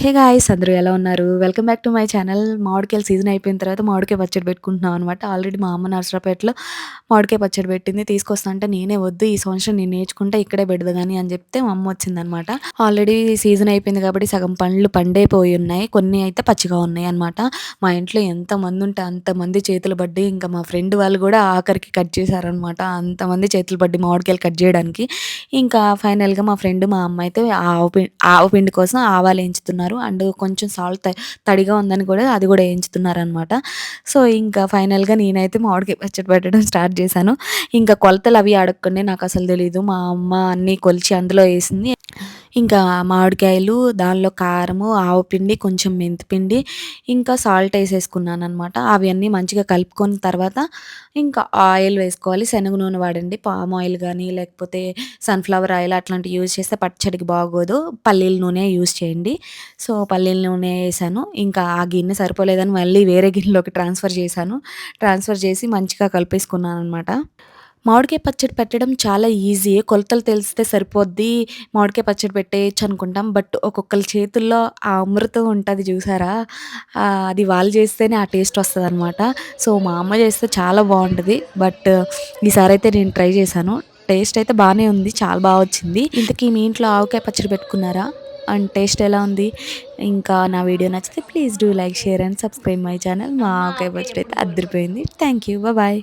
Hey guys! అందరూ ఎలా ఉన్నారు? Welcome back to my channel. మామిడికాయల సీజన్ అయిపోయిన తర్వాత మామిడికాయ పచ్చడి పెట్టుకుంటున్నాం అనమాట. ఆల్రెడీ మా అమ్మ నర్సరావుపేటలో మామిడికాయ పచ్చడి పెట్టింది. తీసుకొస్తా అంటే నేనే వద్దు ఈ సంవత్సరం నేను నేర్చుకుంటా ఇక్కడే పెడదు గాని అని చెప్తే మా అమ్మ వచ్చిందనమాట. ఆల్రెడీ సీజన్ అయిపోయింది కాబట్టి సగం పండ్లు పండైపోయి ఉన్నాయి. కొన్ని అయితే పచ్చిగా ఉన్నాయన్నమాట. మా ఇంట్లో ఎంతమందుంటే అంతమంది చేతులు పడ్డి ఇంకా మా ఫ్రెండ్ వాళ్ళు కూడా ఆఖరికి కట్ చేశారనమాట. అంతమంది చేతులు పడ్డి మామిడికాయలు కట్ చేయడానికి. ఇంకా ఫైనల్‌గా మా ఫ్రెండ్, మా అమ్మ అయితే ఆవ పిండి కోసం ఆవాలేయించుతున్నారు. అండ్ కొంచెం సాల్ట్ తడిగా ఉందని కూడా అది కూడా ఏయించుతున్నారనమాట. సో, ఇంకా ఫైనల్‌గా నేనైతే మామిడికాయ పచ్చడి పెట్టడం స్టార్ట్ చేశాను. ఇంకా కొలతలవి అడగకండి నాకసలు తెలీదు. మా అమ్మ అన్నీ కొలిచి అందులో ఏసింది. ఇంకా మామిడికాయలు, దానిలో కారము, ఆవపిండి, కొంచెం మెంతిపిండి, ఇంకా సాల్ట్ ఏసేసుకున్నాననమాట. అవన్నీ మంచిగా కలుపుకొని తర్వాత ఇంకా ఆయిల్ వేసుకోవాలి. శనగ నూనె వాడండి. పామ్ ఆయిల్ గానీ, లేకపోతే సన్‌ఫ్లవర్ ఆయిల్ అట్లాంటివి యూజ్ చేస్తే పచ్చడికి బాగోదు. పల్లీల నూనె యూజ్ చేయండి. సో, పల్లీల నూనె ఏసాను. ఇంకా ఆ గిన్నె సరిపోలేదని మళ్ళీ వేరే గిన్నెలోకి ట్రాన్స్‌ఫర్ చేశాను. ట్రాన్స్‌ఫర్ చేసి మంచిగా కలిపేసుకున్నాననమాట. మామిడికాయ పచ్చడి పెట్టడం చాలా ఈజీయే. కొలతలు తెలిస్తే సరిపోద్ది. మామిడికాయ పచ్చడి పెట్టేయొచ్చనుకుంటాం. బట్ ఒక్కొక్కళ్ళ చేతుల్లో ఆ అమృతం ఉంటది చూసారా? అది వాళ్ళు చేస్తేనే ఆ టేస్ట్ వస్తదనమాట. సో, మా అమ్మ చేస్తే చాలా బావుంటది. బట్ ఈసారైతే నేను ట్రై చేశాను. టేస్ట్ అయితే బానే ఉంది. చాలా బా వచ్చింది. ఇంతకీ మీ ఇంట్లో ఆవకాయ పచ్చడి పెట్టుకున్నారా? అండ్ టేస్ట్ ఎలా ఉంది? ఇంకా నా వీడియో నచ్చితే please do like, share and subscribe my channel. మా ఆవకాయ పచ్చడి అయితే అద్దిరిపోయింది. Thank you. బాయ్.